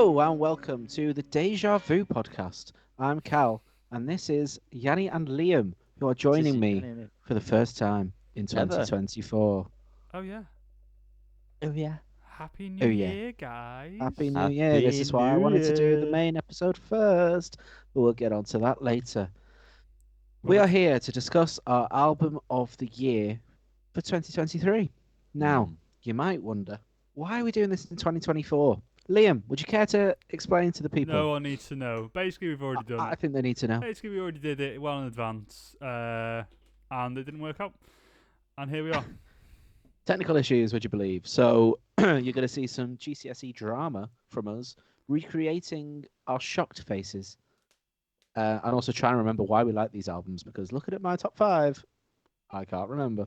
Hello and welcome to the Deja Vu podcast. I'm Cal, and this is Yanni and Liam, who are joining me for the first time in 2024. Oh yeah. Oh yeah. Happy Oh, New yeah. Year, guys. Happy New Year. This is why I wanted to do the main episode first, but we'll get onto that later. We are here to discuss our album of the year for 2023. Now, you might wonder, why are we doing this in 2024? Liam, would you care to explain to the people? No one needs to know. Basically, we've already done I it. think they need to know. Basically, we already did it well in advance, and it didn't work out. And here we are. Technical issues, would you believe? So you're going to see some GCSE drama from us, recreating our shocked faces, and also trying to remember why we like these albums, because looking at my top 5, I can't remember.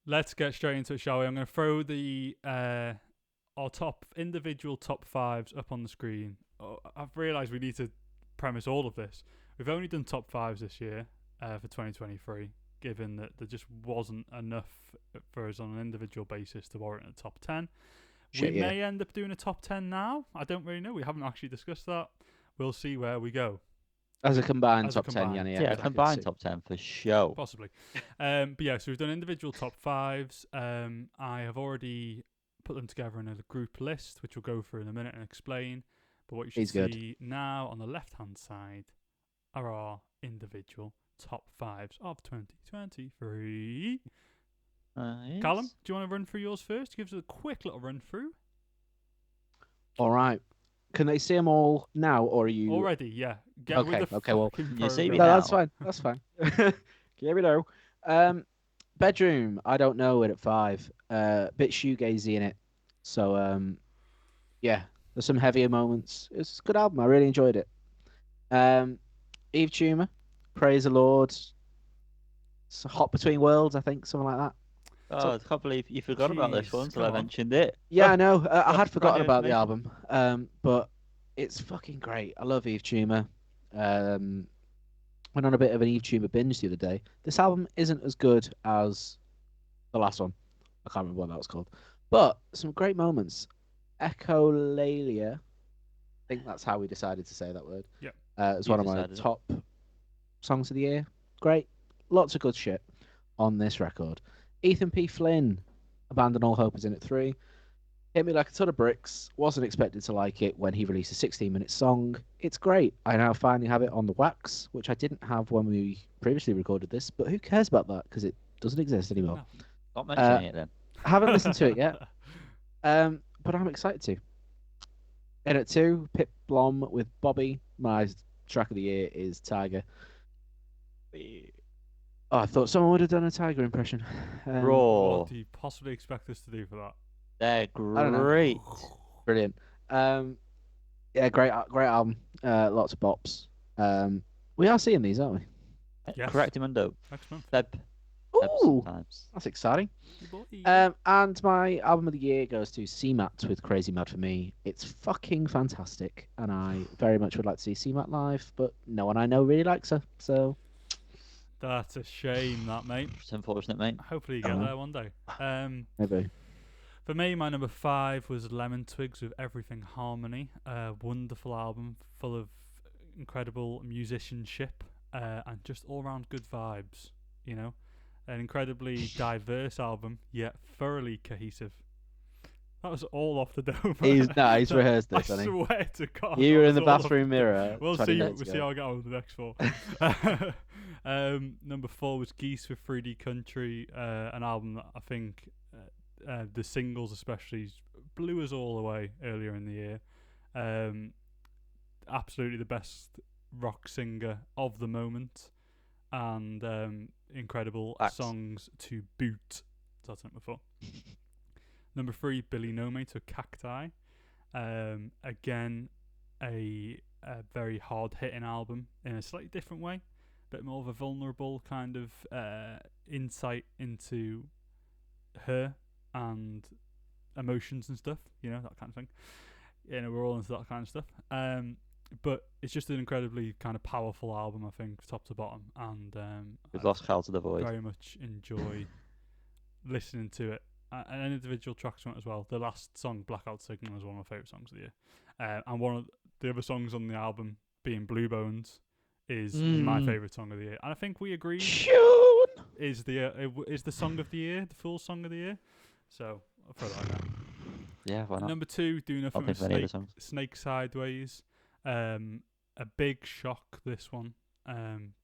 Let's get straight into it, shall we? I'm going to throw the our individual top 5s up on the screen. I've realised we need to premise all of this. We've only done top 5s this year for 2023, given that there just wasn't enough for us on an individual basis to warrant a top 10. We may end up doing a top 10 now. I don't really know. We haven't actually discussed that. We'll see where we go. As a combined top 10, Yanni. Yeah, combined top 10 for sure. Possibly. But yeah, so we've done individual top 5s. I have already put them together in a group list, which we'll go through in a minute and explain. But what you should see now on the left-hand side are our individual top 5s of 2023. Yes. Callum, do you want to run through yours first? Give us a quick little run through. All right. Can they see them all now, or are you already? Yeah. Okay. Well, you see me no, now. That's fine. Here we go. Bedroom. I don't know it at 5. Bit shoegazy in it. So yeah, there's some heavier moments. It's a good album. I really enjoyed it. Yves Tumor. Praise the Lord. It's Hot Between Worlds, I think, something like that. I can't believe you forgot about this one until I mentioned it. Yeah, I know. I had forgotten about the album, but it's fucking great. I love Yves Tumor. Went on a bit of an Yves Tumor binge the other day. This album isn't as good as the last one. I can't remember what that was called. But some great moments. Echolalia. I think that's how we decided to say that word. Yeah. It's one of my top songs of the year. Great. Lots of good shit on this record. Ethan P. Flynn, Abandon All Hope, is in at 3. Hit me like a ton of bricks. Wasn't expected to like it when he released a 16-minute song. It's great. I now finally have it on the wax, which I didn't have when we previously recorded this, but who cares about that because it doesn't exist anymore. No. Not mentioning it then. I haven't listened to it yet, but I'm excited to. In at 2, Pip Blom with Bobby. My track of the year is Tiger. Oh, I thought someone would have done a Tiger impression. What do you possibly expect us to do for that? They're great. Brilliant. Yeah, great album. Lots of bops. We are seeing these, aren't we? Yes. Correct him and dope. Next month. Ooh, that's exciting. And my album of the year goes to CMAT with Crazy Mad for Me. It's fucking fantastic, and I very much would like to see CMAT live, but no one I know really likes her, so... That's a shame, that, mate. It's unfortunate, mate. Hopefully you get there one day. Maybe. For me, my number 5 was Lemon Twigs with Everything Harmony. Wonderful album, full of incredible musicianship and just all-round good vibes, you know. An incredibly diverse album, yet thoroughly cohesive. That was all off the dome. He's rehearsed this, I swear to God. You were in the bathroom mirror. We'll see how I get on with the next 4. Number 4 was Geese with 3D Country, an album that I think the singles especially blew us all away earlier in the year. Absolutely the best rock singer of the moment, and incredible songs to boot. So that's number 4. Number 3, Billy Nomates with Cacti. Again, a very hard-hitting album in a slightly different way. Bit more of a vulnerable kind of insight into her and emotions and stuff, you know, that kind of thing. You know, we're all into that kind of stuff. But it's just an incredibly kind of powerful album, I think, top to bottom. And we've lost Cal to the void. Very much enjoy listening to it and individual tracks on it as well. The last song, Blackout Signal, is one of my favourite songs of the year. And one of the other songs on the album, being Blue Bones, is my favourite song of the year. And I think we agreed is the song of the year, the full song of the year. So I'll throw that in there. Yeah, why not? Number 2, Do Nothing with Snake Sideways. A big shock, this one.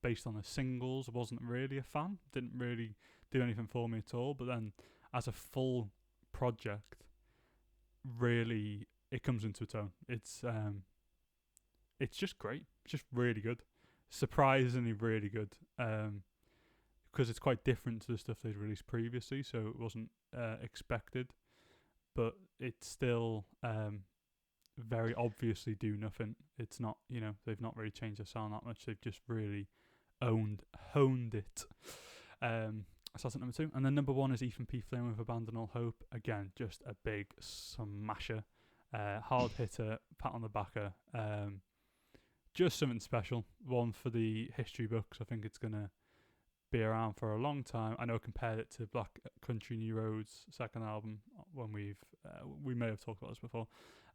Based on the singles, I wasn't really a fan. Didn't really do anything for me at all. But then, as a full project, really, it comes into its own. It's just great. It's just really good. Surprisingly really good. Because it's quite different to the stuff they'd released previously, so it wasn't expected. But it's still very obviously Do Nothing. It's not, they've not really changed their sound that much. They've just really honed it. So that's at number 2. And then number 1 is Ethan P. Flynn with Abandon All Hope. Again, just a big smasher. Hard hitter, pat on the backer. Just something special. One for the history books. I think it's going to be around for a long time. I know I compared it to Black Country New Roads' second album when we may have talked about this before,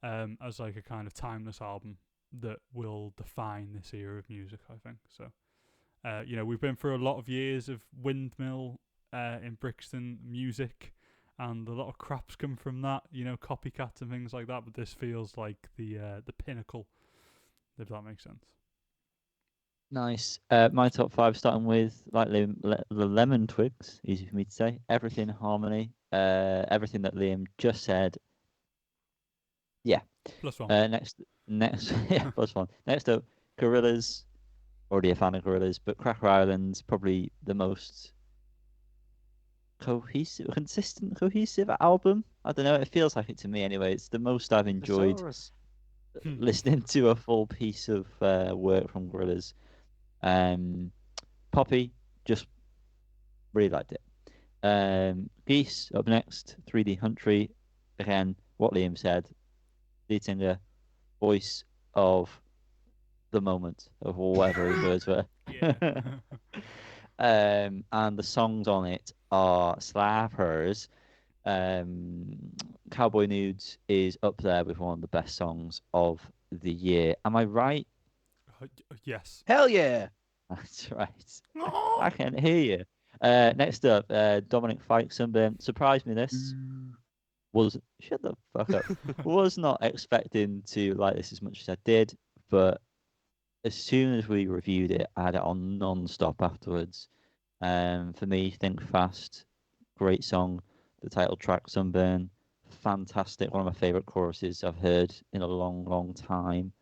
as like a kind of timeless album that will define this era of music, I think. So, we've been through a lot of years of windmill in Brixton music, and a lot of crap's come from that, copycats and things like that, but this feels like the pinnacle, if that makes sense. Nice. My top 5, starting with the Lemon Twigs, easy for me to say. Everything Harmony. Everything that Liam just said. Yeah. +1. Next, yeah, +1. Next up, Gorillaz. Already a fan of Gorillaz, but Cracker Island's probably the most cohesive album. I don't know. It feels like it to me anyway. It's the most I've enjoyed listening to a full piece of work from Gorillaz. Poppy, just really liked it. Geese up next, 3D Huntry. Again, what Liam said, lead singer, voice of the moment, of whatever his words were. Yeah. And the songs on it are slappers. Cowboy Nudes is up there with one of the best songs of the year. Am I right? Yes. Hell yeah. That's right. I can hear you. Next up, Dominic Fike, Sunburn. Surprised me this. Shut the fuck up. Was not expecting to like this as much as I did, but as soon as we reviewed it, I had it on non-stop afterwards. For me, Think Fast, great song. The title track, Sunburn, fantastic. One of my favourite choruses I've heard in a long, long time.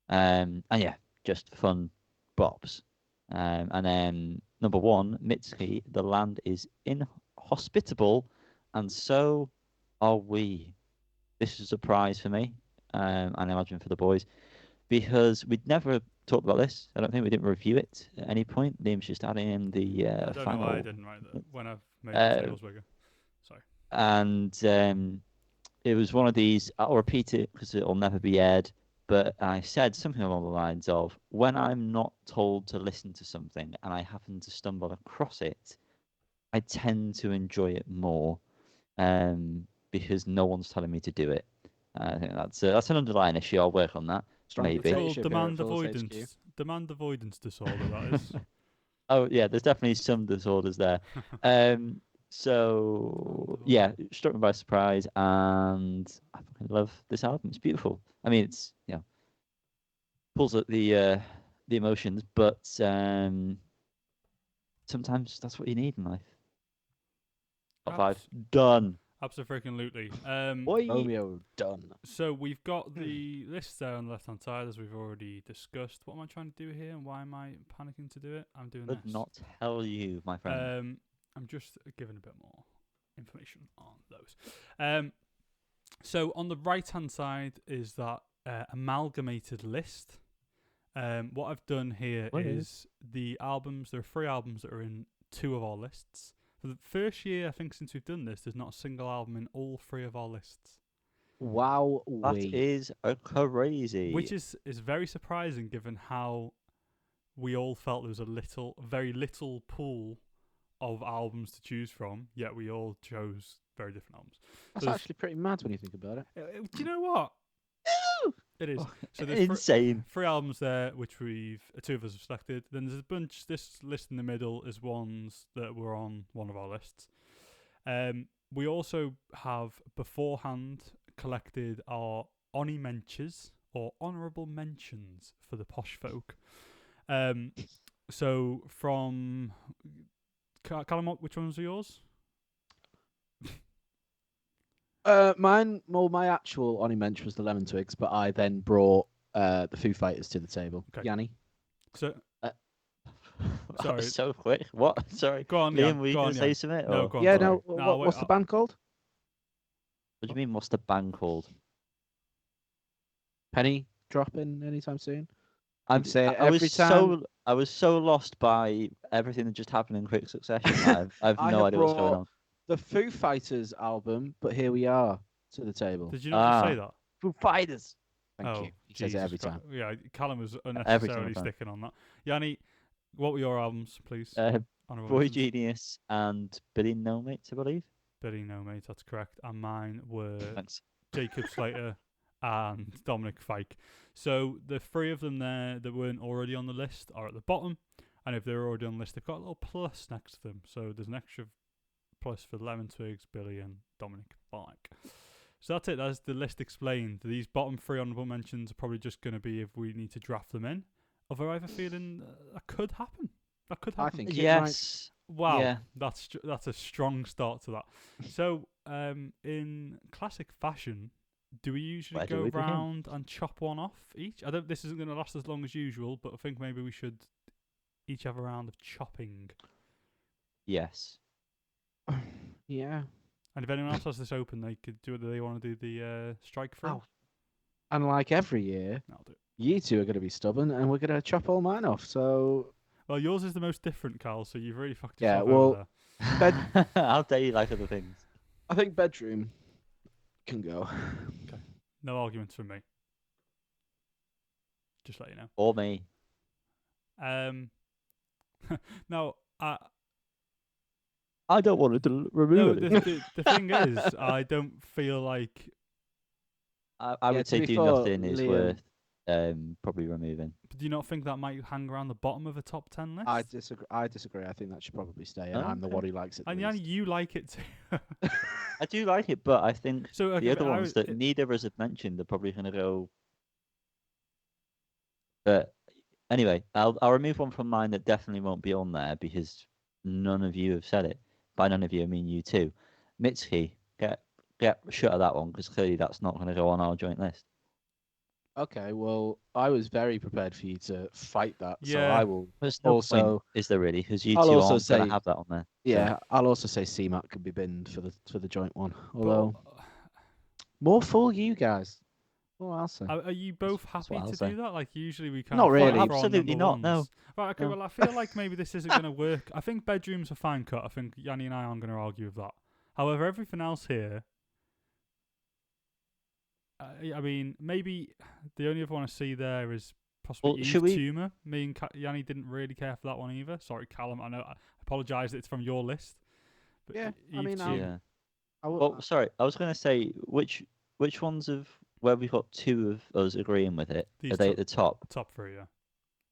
And yeah, just fun bops. And then number 1, Mitski, The Land is Inhospitable, and so are we. This is a surprise for me, and I imagine for the boys, because we'd never talked about this. I don't think we didn't review it at any point. Liam's just adding in the I don't final. know why I didn't write that when I've made the tables bigger. Sorry. And it was one of these, I'll repeat it because it'll never be aired, but I said something along the lines of, when I'm not told to listen to something and I happen to stumble across it, I tend to enjoy it more because no one's telling me to do it. I think that's an underlying issue. I'll work on that. Maybe. It's called demand avoidance disorder, that is. Oh, yeah, there's definitely some disorders there. So, yeah, struck me by surprise, and I fucking love this album. It's beautiful. I mean, it's, pulls at the emotions, but sometimes that's what you need in life. Top 5. Done. Absolutely. Romeo, done. So we've got the list there on the left-hand side, as we've already discussed. What am I trying to do here, and why am I panicking to do it? I'm doing Could this. not tell you, my friend. I'm just giving a bit more information on those. So on the right-hand side is that amalgamated list. What I've done here is the albums. There are 3 albums that are in 2 of our lists. For the first year, I think, since we've done this, there's not a single album in all 3 of our lists. Wow, that is crazy. Which is very surprising, given how we all felt there was very little pool of albums to choose from, yet we all chose very different albums. That's So actually pretty mad when you think about it. do you know what? It is. So there's Insane. three albums there, which two of us have selected. Then there's a bunch. This list in the middle is ones that were on one of our lists. We also have beforehand collected our Menches or honourable mentions for the posh folk. So from Callum, which ones are yours? My actual Oni Mensch was the Lemon Twigs, but I then brought the Foo Fighters to the table. Okay. Yanni? So, That sorry. was so quick. What? Sorry. Go on, Liam, Jan. were you Go going on, to say Jan. something? No, or- go on. Yeah, sorry. no. What's the band called? What do you mean? What's the band called? Penny dropping anytime soon? I'm say it I was every time. I was so lost by everything that just happened in quick succession. I've I no have idea what's going brought on. The Foo Fighters album, but here we are to the table. Did you not just say that? Foo Fighters. Thank oh, you. He says it Jesus every Christ. time. Yeah, Callum was single unnecessarily time. sticking on that. Yanni, what were your albums, please? Honourable Boy mentions. Genius and Billy Nomates, I believe. Billy Nomates, that's correct. And mine were Thanks. Jacob Slater and Dominic Fike. So the three of them there that weren't already on the list are at the bottom. And if they're already on the list, they've got a little plus next to them. So there's an extra plus for Lemon Twigs, Billy, and Dominic Fike. So that's it. That's the list explained. These bottom three honourable mentions are probably just going to be if we need to draft them in. Although I have a feeling that could happen. That could happen. I think it Yes. Wow, Yeah. that's a strong start to that. So, in classic fashion, do we usually Where do go we begin? round and chop one off each? I don't. This isn't going to last as long as usual, but I think maybe we should each have a round of chopping. Yes. Yeah. And if anyone else has this open, they could do it. They want to do the strike through. Oh. And like every year, I'll do it. you two are going to be stubborn, and we're going to chop all mine off. So Well, yours is the most different, Carl. So you've really fucked Yeah, yourself well- over there. How dare you like other things? I think bedroom can go. No arguments from me. Just let you know. Or me. Now, I don't want to no, remove it. the thing is, I don't feel like. I Yeah, would to say be do fair, nothing is Liam- worth probably removing. Do you not think that might hang around the bottom of a top 10 list? I disagree. I think that should probably stay, and I'm the Okay. one who likes it. the And least. Yanni, you like it too. I do like it, but I think So okay, the other but ones that neither of us have mentioned are probably going to go. But anyway, I'll remove one from mine that definitely won't be on there because none of you have said it. By none of you, I mean you two. Mitski, get shut of that one because clearly that's not going to go on our joint list. Okay, well, I was very prepared for you to fight that, so Yeah. I will. There's no Also- point, is there really? Because you I'll two also aren't going say- to have that on there. Yeah, I'll also say CMAT could be binned for the joint one. But, Although more fool you guys. What else? Say? are you both That's happy what I'll to say. do that? Like usually we kind Not of really. fight for our Absolutely number not, no. ones. Right, okay, No. well I feel like maybe this isn't going to work. I think bedroom's a fine cut. I think Yanni and I aren't going to argue with that. However, everything else here, I mean, maybe the only other one I see there is possibly Well, Yves should we- Tumor. Me and Yanni didn't really care for that one either. Sorry, Callum. I know. I apologise. It's from your list. But Yeah, I Yves mean, Tumor- Yeah. I will, Well, sorry, I was going to say which ones of where we've got two of us agreeing with it These are they two. at the top? top three, yeah.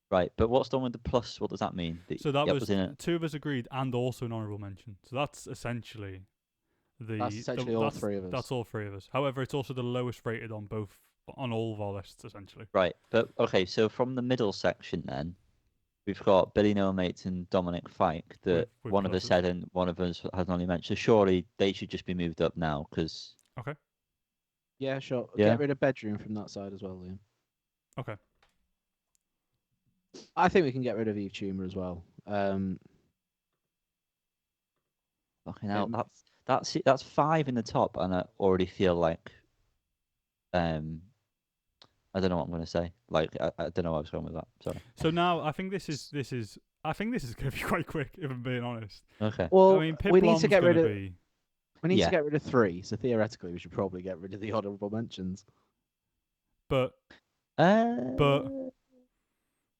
Right, but what's done with the plus? What does that mean? So that Yep, was in it. two of us agreed, and also an honourable mention. So that's essentially that's essentially all that's- three of us. That's all three of us. However, it's also the lowest rated on all of our lists, essentially. Right, but okay, so from the middle section then, we've got Billy Nomates and Dominic Fike that With one of us pluses. said and one of us has only mentioned. So surely they should just be moved up now because Yeah, sure. Yeah. Get rid of bedroom from that side as well, Liam. Okay. I think we can get rid of Yves Tumor as well. fucking hell, Um, that's 5 in the top, and I already feel like I don't know what I'm going to say. Like I don't know where I was going with that. Sorry. So now I think this is I think this is going to be quite quick, if I'm being honest. Okay. Well, I mean, Pip we need Blom's to get rid gonna of be. we need Yeah. to get rid of 3. So theoretically, we should probably get rid of the honourable mentions. But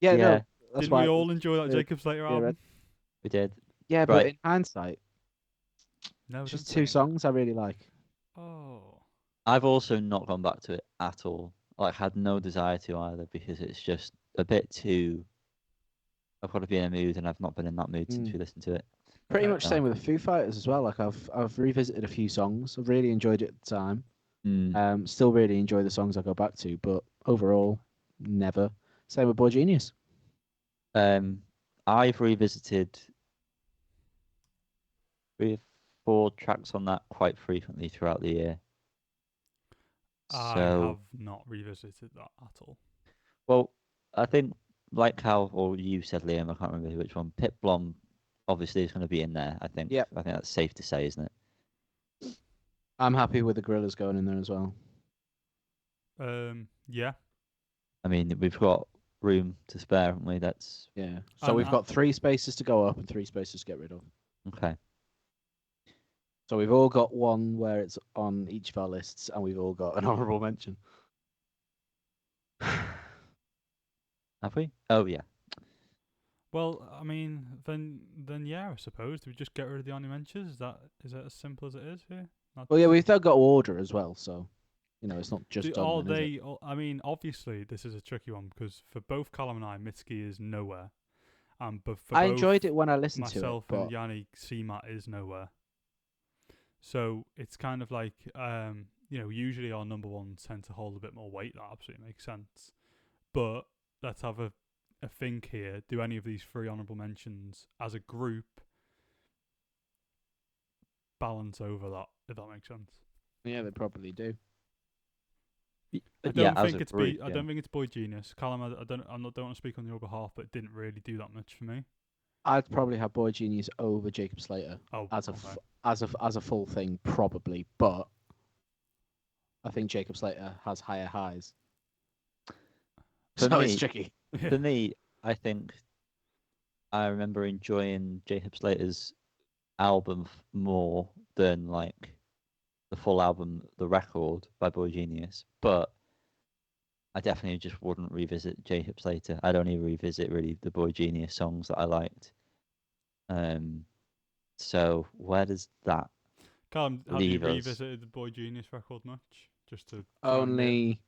Yeah, Yeah. no, that's didn't why. we all enjoy that yeah, Jacob Slater yeah, album? right. we did. Yeah, but Right. in hindsight, No, It's don't just say two it. songs I really like. Oh. I've also not gone back to it at all. Like, had no desire to either because it's just a bit too. I've got to be in a mood, and I've not been in that mood since we listened to it. Pretty Okay. much same with the Foo Fighters as well. Like I've revisited a few songs. I've really enjoyed it at the time. Still really enjoy the songs I go back to, but overall, never. Same with boygenius. I've revisited 3 or 4 tracks on that quite frequently throughout the year. I So, have not revisited that at all. well, I think like how, or you said, Liam, I can't remember which one. Pip Blom obviously is going to be in there. I think. Yep. I think that's safe to say, isn't it? I'm happy with the Gorillaz going in there as well. Yeah. I mean, we've got room to spare, haven't we? That's Yeah. So we've got 3 spaces to go up and 3 spaces to get rid of. okay. So we've all got one where it's on each of our lists, and we've all got an honourable mention. Have we? Oh yeah. Well, I mean, then yeah, I suppose. Do we just get rid of the honorary mentions? Is that as simple as it is here? Well, yeah, we've still got order as well, so it's not just done. Are then, is it? they? I mean, obviously, this is a tricky one because for both Callum and I, Mitski is nowhere, but for I both enjoyed it when I listened to it, myself but and Yanni, CMAT is nowhere. So it's kind of like, usually our number ones tend to hold a bit more weight. That absolutely makes sense. But let's have a think here. Do any of these 3 honourable mentions as a group balance over that? If that makes sense. yeah, they probably do. I don't think it's I don't think it's boygenius. Callum, I don't want to speak on your behalf, but it didn't really do that much for me. I'd probably have boygenius over Jacob Slater as a full thing, probably, but I think Jacob Slater has higher highs. So it's tricky. For me, I think I remember enjoying Jacob Slater's album more than like the full album, The Record by boygenius, but I definitely just wouldn't revisit Jacob Slater. I'd only revisit really the boygenius songs that I liked. So where does that Callum, have you leave us? revisited the boygenius record much? Just to Only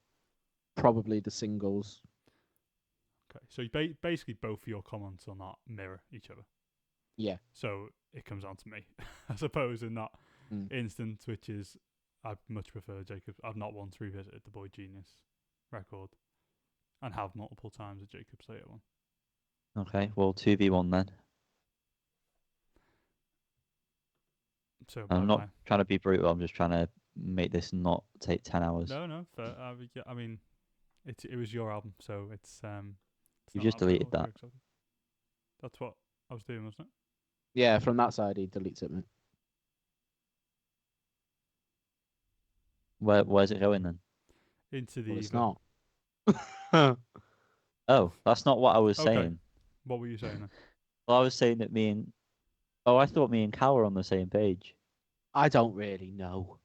probably the singles. Okay, so basically both of your comments on that mirror each other. Yeah. So it comes on to me, I suppose, in that instance, which is I much prefer Jacob. I've not once revisited the boygenius record, and have multiple times the Jacob Slater one. Okay, well 2v1 then. So I'm not trying to be brutal. I'm just trying to make this not take 10 hours. No, fair. I mean, it was your album, so it's You just deleted that. That's what I was doing, wasn't it? Yeah, from that side he deletes it, mate. Where's it going then? Into the. Well, it's not. Oh, that's not what I was saying. What were you saying then? Well, I was saying that I thought me and Cal were on the same page. I don't really know.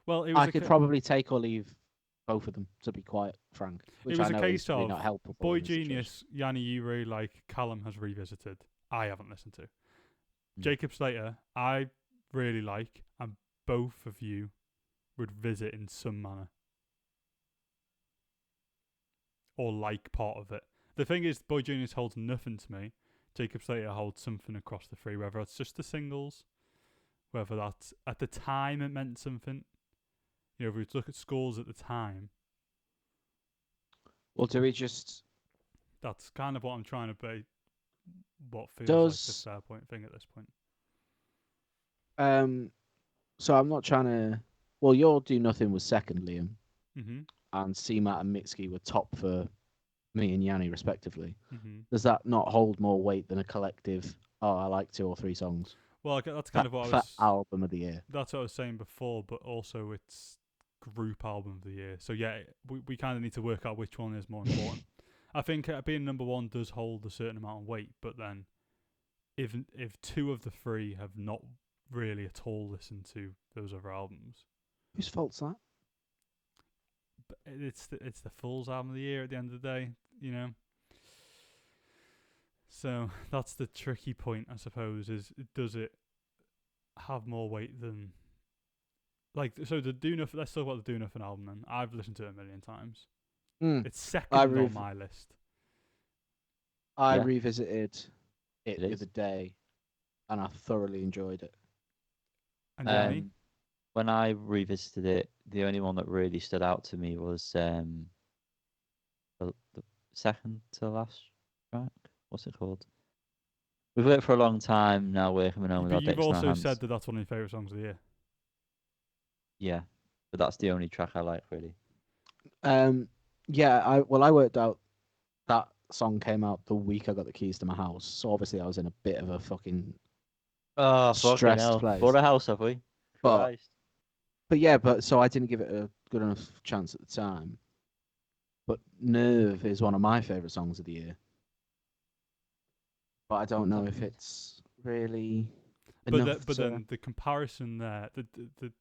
Well, I could probably take or leave both of them, to be quite frank. Which it was I know a case is really of not helpful. boygenius, Yanni, you really like. Callum has revisited. I haven't listened to. Jacob Slater, I really like, and both of you would visit in some manner. Or like part of it. The thing is, boygenius holds nothing to me. Jacob Slater holds something across the 3, whether it's just the singles, whether that's at the time it meant something. If we look at scores at the time. Well, do we just... That's kind of what I'm trying to be. What feels like the fair point thing at this point. So I'm not trying to... Well, your Do Nothing was second, Liam. Mm-hmm. And CMAT and Mitski were top for me and Yanni, respectively. Mm-hmm. Does that not hold more weight than a collective, I like 2 or 3 songs? Well, that's kind of what I was... album of the year. That's what I was saying before, but also it's group album of the year. So yeah, we kind of need to work out which one is more important. I think being number 1 does hold a certain amount of weight, but then if 2 of the 3 have not really at all listened to those other albums, whose fault's that? But it's the Fool's album of the year at the end of the day, So that's the tricky point, I suppose. Is does it have more weight than like. So the Do Nothing. Let's talk about the Do Nothing album. Then I've listened to it a million times. Mm. It's second on my list. I Yeah. revisited it It the is. other day, and I thoroughly enjoyed it. And Yanni? When I revisited it, the only one that really stood out to me was the second to last track. What's it called? We've worked for a long time now. We're coming home with our But you've dicks in our also hands. said that that's one of your favourite songs of the year. Yeah, but that's the only track I like, really. Yeah, I worked out that song came out the week I got the keys to my house, so obviously I was in a bit of a fucking Oh, fucking stressed hell. place. Bought a house, have we? But Christ. so I didn't give it a good enough chance at the time. But Nerve is one of my favourite songs of the year. But I don't know if it's really enough But then the comparison there,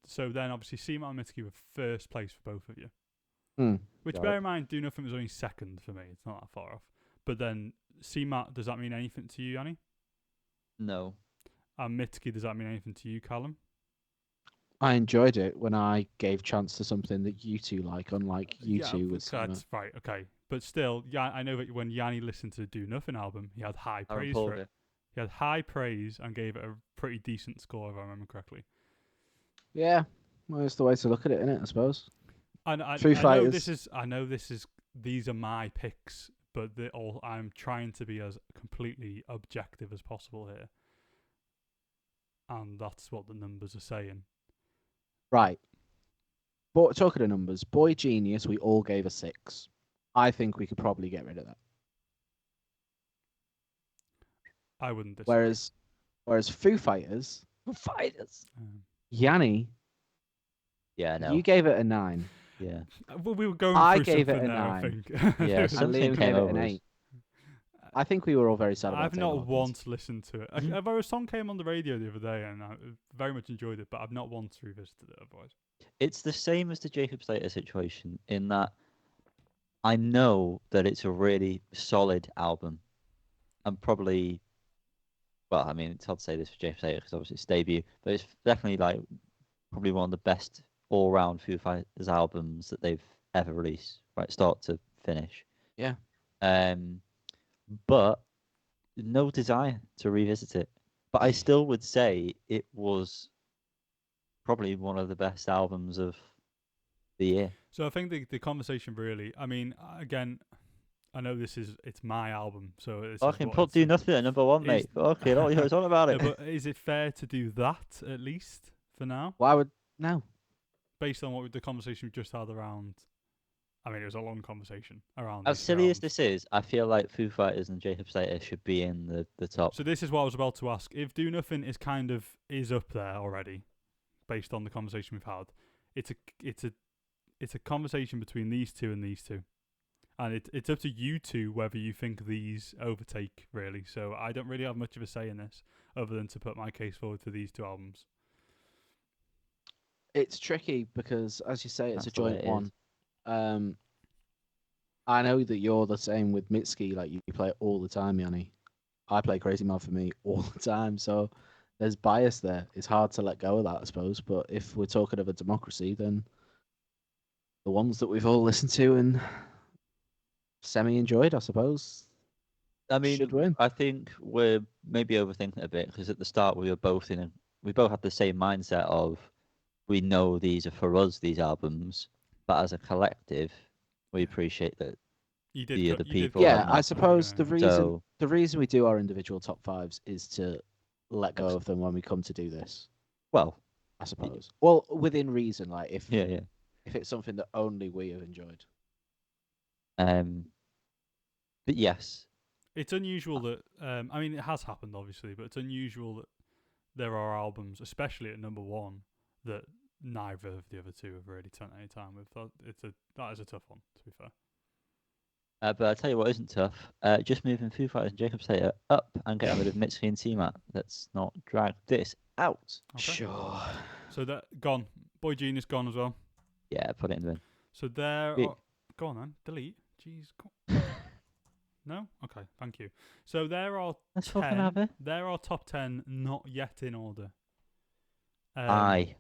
so then obviously CMAT and Mitski were first place for both of you. Which, God. bear in mind, Do Nothing was only second for me. It's not that far off. But then CMAT, does that mean anything to you, Yanni? No. And Mitski, does that mean anything to you, Callum? I enjoyed it when I gave chance to something that you two like, unlike you two with that's right, okay. But still, I know that when Yanni listened to the Do Nothing album, he had high praise for it. He had high praise and gave it a pretty decent score, if I remember correctly. Yeah, well, it's the way to look at it, isn't it? I suppose. I know these are my picks, but I'm trying to be as completely objective as possible here, and that's what the numbers are saying. Right. But talking of numbers, boygenius, we all gave a 6. I think we could probably get rid of that. I wouldn't disagree. Whereas Foo Fighters, Yanni, Yeah, no. you gave it a 9. Yeah. Well, we were going I through gave it something a there, 9. I think. Yeah, And something Liam came gave it over an us. 8. I think we were all very sad about I've Taylor not Hawkins. once listened to it. A song came on the radio the other day, and I very much enjoyed it, but I've not once revisited it otherwise. It's the same as the Jacob Slater situation in that I know that it's a really solid album. And probably, well, I mean, it's hard to say this for Jacob Slater because obviously it's debut, but it's definitely like probably one of the best all-round Foo Fighters albums that they've ever released, right, start to finish. Yeah. But no desire to revisit it. But I still would say it was probably one of the best albums of the year. So I think the conversation really, I mean, again, I know it's my album, so it's Fucking put Do Nothing at number 1, mate. Okay, all you on about it. No, but is it fair to do that at least for now? Why would no? Based on the conversation we just had around, I mean, it was a long conversation around. As silly as this is, I feel like Foo Fighters and Jacob Slater should be in the top. So this is what I was about to ask. If Do Nothing is up there already, based on the conversation we've had, it's a conversation between these two and these two. And it's up to you two whether you think these overtake, really. So I don't really have much of a say in this, other than to put my case forward for these two albums. It's tricky because, as you say, it's That's a joint one. I know that you're the same with Mitski. Like, you play it all the time, Yanni. I play Crazy Man for Me all the time. So there's bias there. It's hard to let go of that, I suppose. But if we're talking of a democracy, then the ones that we've all listened to and semi-enjoyed, I suppose, I mean, should win. I think we're maybe overthinking it a bit because at the start we both had the same mindset of we know these are for us, these albums, but as a collective, we appreciate that the other people. Yeah, I suppose the reason we do our individual top 5s is to let go of them when we come to do this. Well, I suppose. Well, within reason, like if it's something that only we have enjoyed. But yes, it's unusual that I mean, it has happened obviously, but it's unusual that there are albums, especially at number 1, that neither of the other two have really spent any time with. That is a tough one, to be fair. But I'll tell you what isn't tough. Just moving Foo Fighters and Jacob Slater up and getting rid of Mitski and CMAT. Let's not drag this out. Okay. Sure. So that gone. boygenius gone as well. Yeah, put it in the bin. So there. Go on then. Delete. Jeez. No. Okay. Thank you. So there are Let's fucking have it. There are top 10 not yet in order. Aye,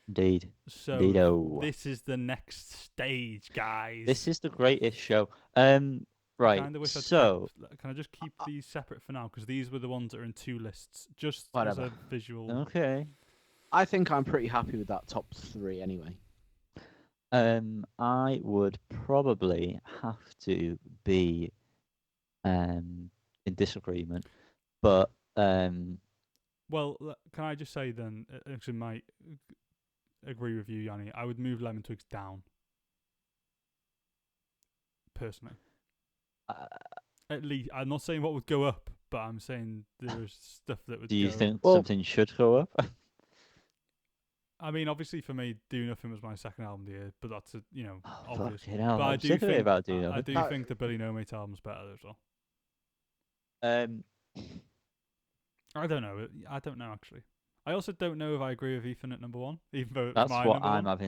indeed. So Indeed-o. this is the next stage, guys. This is the greatest show. I Right. kind of wish So can I just keep these separate for now? Because these were the ones that are in two lists, just Whatever. as a visual. okay. I think I'm pretty happy with that top 3 anyway. I would probably have to be in disagreement, but Well, can I just say then, actually, might agree with you, Yanni. I would move Lemon Twigs down. Personally. At least, I'm not saying what would go up, but I'm saying there's stuff that would do you go. think Well- something should go up? I mean, obviously for me, Do Nothing was my second album of the year, but that's obvious. Fucking hell, But I I'm do sick of it think about Do I Nothing. do think the Billy Nomates album's better as well. I don't know. I don't know actually. I also don't know if I agree with Ethan at number 1, even though it's That's my what number I'm 1.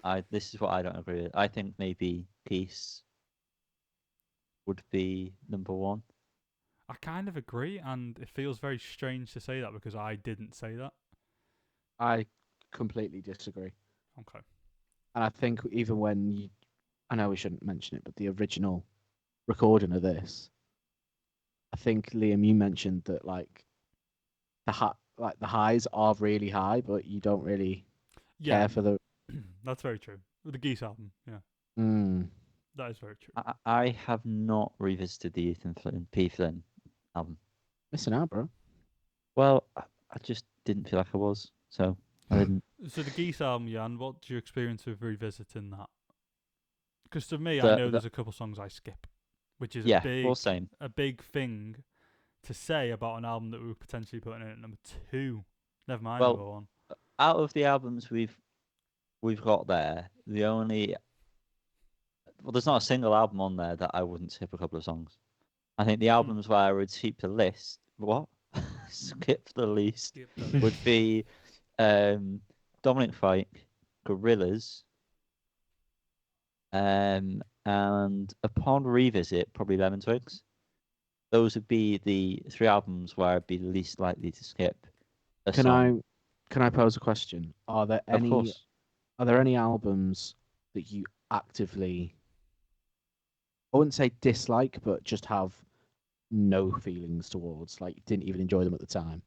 having. This is what I don't agree with. I think maybe Geese would be number 1. I kind of agree, and it feels very strange to say that because I didn't say that. I completely disagree. Okay. And I think even when I know we shouldn't mention it, but the original recording of this, I think Liam, you mentioned that like the highs are really high, but you don't really Yeah, care for the. that's very true. With the Geese album, yeah, Mm. that is very true. I have not revisited the Ethan Flynn album. Missing out, bro. Well, I just didn't feel like I was, so I didn't. So the Geese album, Jan, what's your experience with revisiting that? Because to me, I The- know the- there's a couple songs I skip, which is Yeah, well, same. a big thing to say about an album that we were potentially putting in at number 2. Never mind Well, number 1. Out of the albums we've got there, the only there's not a single album on there that I wouldn't skip a couple of songs. I think the albums where I would skip the list, skip the least, Skip the would be Dominic Fike, Gorillaz, and upon revisit, probably Lemon Twigs. Those would be the 3 albums where I'd be least likely to skip a song. Can I pose a question? Are there Of course. any albums that you actively, I wouldn't say dislike, but just have no feelings towards, like you didn't even enjoy them at the time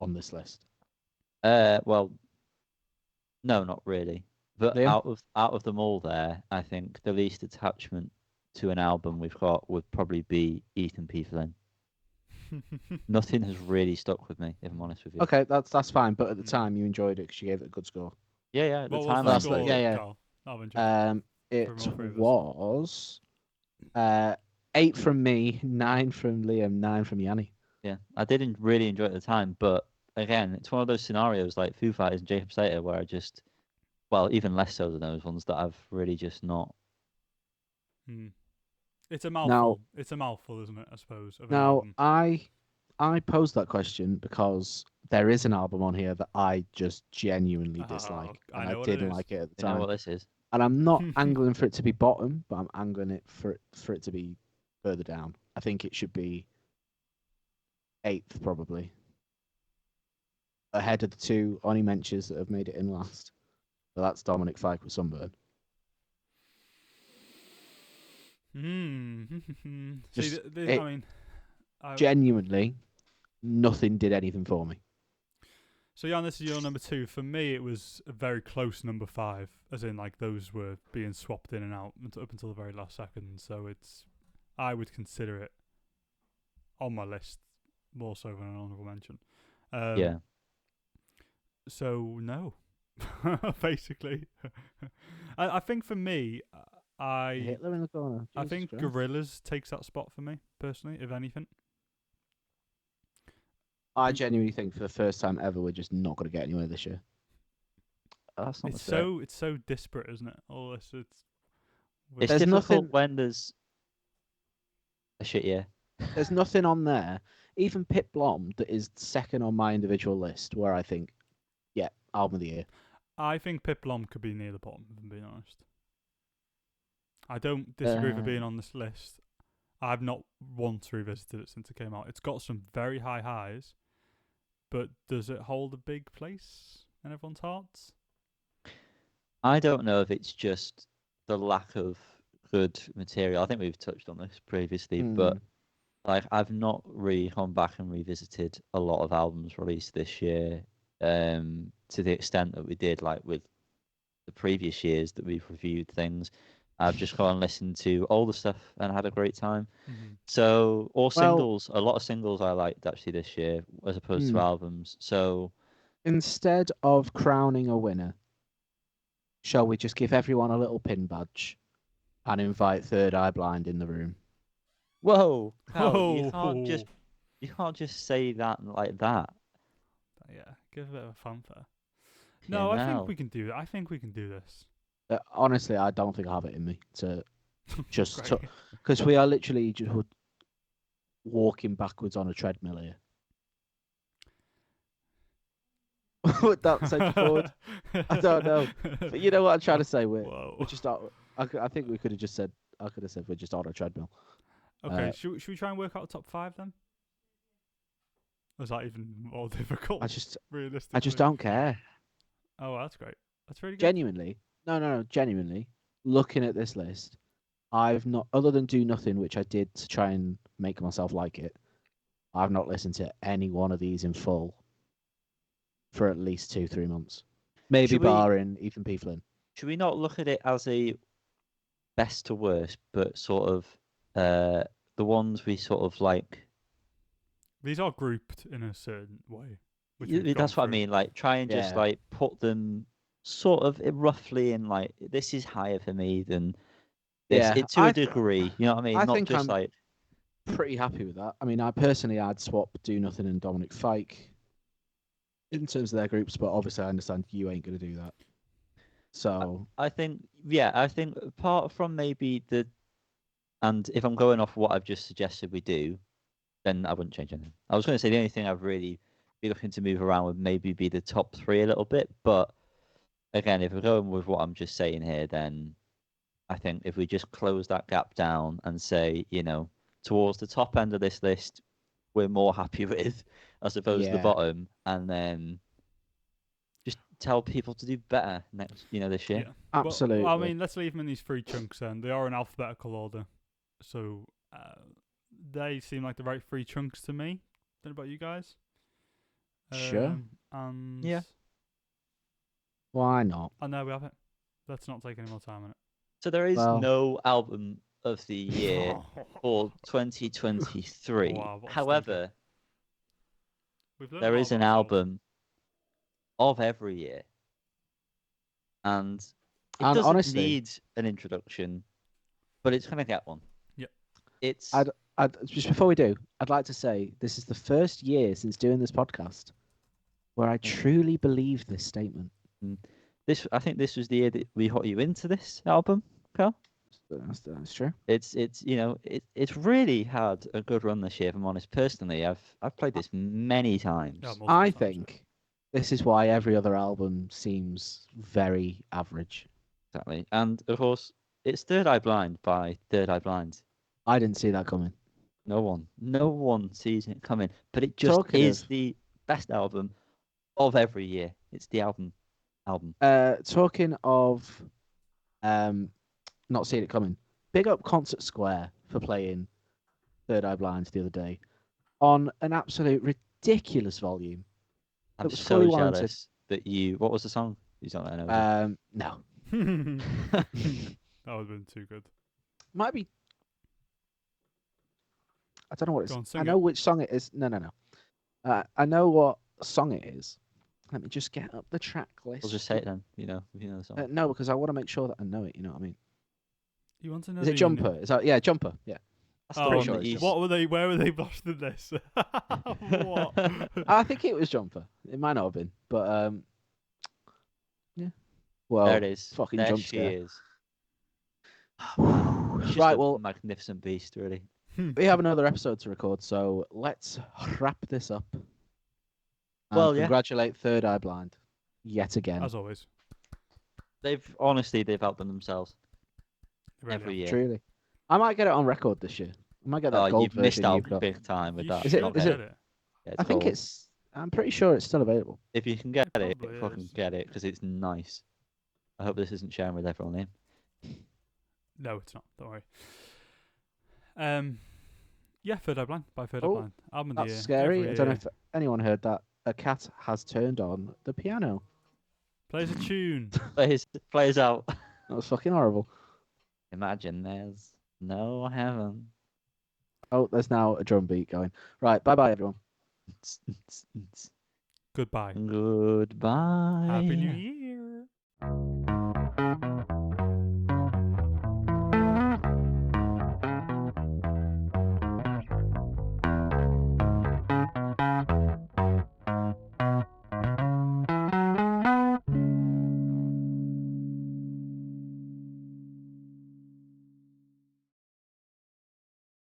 on this list? Well, no, not really. But Liam? out of them all there, I think the least attachment to an album we've got would probably be Ethan P. Flynn. Nothing has really stuck with me, if I'm honest with you. Okay, that's fine. But at the time, you enjoyed it because you gave it a good score. Yeah, at the What time was I the score, enjoyed yeah, it. yeah. Carl? Out of interest. It all three of us. was 8 from me, 9 from Liam, 9 from Yanni. Yeah, I didn't really enjoy it at the time, but again, it's one of those scenarios like Foo Fighters and Jacob Slater where I just, well, even less so than those ones that I've really just not. It's a mouthful. It's a mouthful, isn't it? I suppose. Of an Now, album. I posed that question because there is an album on here that I just genuinely dislike, I and know I what it didn't is. like it at the You know time. what this is? And I'm not angling for it to be bottom, but I'm angling it for it to be further down. I think it should be 8th probably, ahead of the 2 Oni Menches that have made it in last. So that's Dominic Fike with Sunburn. See, Just- I mean, Genuinely, nothing did anything for me. so Jan, this is your number 2. For me, it was a very close number 5, as in like those were being swapped in and out up until the very last second. So I would consider it on my list more so than an honorable mention. Yeah. So no, basically, I think for me, Hitler in the corner. I Jesus think Christ. Gorillaz takes that spot for me personally, if anything. I genuinely think for the first time ever, we're just not going to get anywhere this year. That's not It's the it's so disparate, isn't it? All this, It's There's difficult nothing- when there's a shit year. There's nothing on there, even Pit Blom, that is second on my individual list, where I think, yeah, album of the year. I think Pip Blom could be near the bottom, if I'm being honest. I don't disagree with it being on this list. I've not once revisited it since it came out. It's got some very high highs, but does it hold a big place? in everyone's hearts? I don't know if it's just the lack of good material. I think we've touched on this previously, but like I've not really gone back and revisited a lot of albums released this year, to the extent that we did like with the previous years that we've reviewed things. I've just gone and listened to older stuff and had a great time. So, or singles, a lot of singles I liked actually this year as opposed to albums. So instead of crowning a winner, shall we just give everyone a little pin badge and invite Third Eye Blind in the room? whoa, Cal, Whoa. you can't just say that like that. Yeah, give a bit of a fanfare. No, I think we can do that. I think we can do this. Honestly, I don't think I have it in me to just Great. because we are literally just walking backwards on a treadmill here. Would that send you forward? I don't know, but you know what I'm trying to say. We're just. I think we could have just said. I could have said we're just on a treadmill. Okay, should we try and work out the top 5 then? Or is that even more difficult? I just realistically, don't care. Oh, that's great. That's really good. Genuinely, no. Genuinely, looking at this list, I've not, other than Do Nothing, which I did to try and make myself like it. I've not listened to any one of these in full for at least 2-3 months. Maybe barring Ethan P. Flynn. Should we not look at it as a best to worst, but sort of the ones we sort of like? These are grouped in a certain way. That's what I mean. Like, try and just like put them sort of roughly in like, this is higher for me than this. It, to a degree, you know what I mean? I Not think just I'm like pretty happy with that. I mean, I'd swap Do Nothing and Dominic Fike in terms of their groups, but obviously I understand you ain't going to do that. So I think apart from maybe and if I'm going off what I've just suggested we do, then I wouldn't change anything. I was going to say the only thing I'd really be looking to move around would maybe be the top 3 a little bit, but again, if we're going with what I'm just saying here, then I think if we just close that gap down and say, you know, towards the top end of this list, we're more happy with, as opposed to the bottom, and then just tell people to do better this year. Yeah. Absolutely. Well, I mean, let's leave them in these 3 chunks then. They are in alphabetical order. So they seem like the right 3 chunks to me. Don't know about you guys. Sure. And yeah. Why not? I know we have it. Let's not take any more time on it. So there is no album of the year for 2023. Wow, however, there is an album of every year. And it doesn't honestly, need an introduction, but it's going to get one. Yep. Just before we do, I'd like to say this is the first year since doing this podcast where I truly believe this statement. I think this was the year that we got you into this album, Carl. That's true. It's really had a good run this year. If I'm honest, personally, I've played this many times. Yeah, I think this is why every other album seems very average. Exactly, and of course, it's Third Eye Blind by Third Eye Blind. I didn't see that coming. No one sees it coming. But it just is the best album of every year. It's the album. Talking of not seeing it coming, big up Concert Square for playing Third Eye Blind the other day on an absolute ridiculous volume. I'm so jealous that you. What was the song? You don't know. No. That would have been too good. Might be. I don't know what Go it's. on, I know which song it is. No. I know what song it is. Let me just get up the track list. We'll just say it then. If you know the song. No, because I want to make sure that I know it. You know what I mean? You want to know? Is it Jumper? Is that Jumper? Yeah. That's the one that what were they? Where were they blasting this? What? I think it was Jumper. It might not have been, but yeah. Well, there it is. Fucking there jump she scare. is. She's Right, a well, magnificent beast, really. we have another episode to record, so let's wrap this up. Well, congratulate Third Eye Blind yet again. As always. They've outdone themselves every year. Truly, I might get it on record this year. I might get that gold you've missed version out you've got. big time with that. Is it? Yeah, I think it's I'm pretty sure it's still available. If you can get it, probably fucking is. get it because it's nice. I hope this isn't sharing with everyone in. No, it's not. Don't worry. Yeah, Third Eye Blind by Third Eye Oh, Blind. Album of the That's year. scary. every I don't know year. if anyone heard that. A cat has turned on the piano. Plays a tune. Plays out. That was fucking horrible. Imagine there's no heaven. Oh, there's now a drum beat going. Right, bye-bye, everyone. Goodbye. Goodbye. Happy New Year.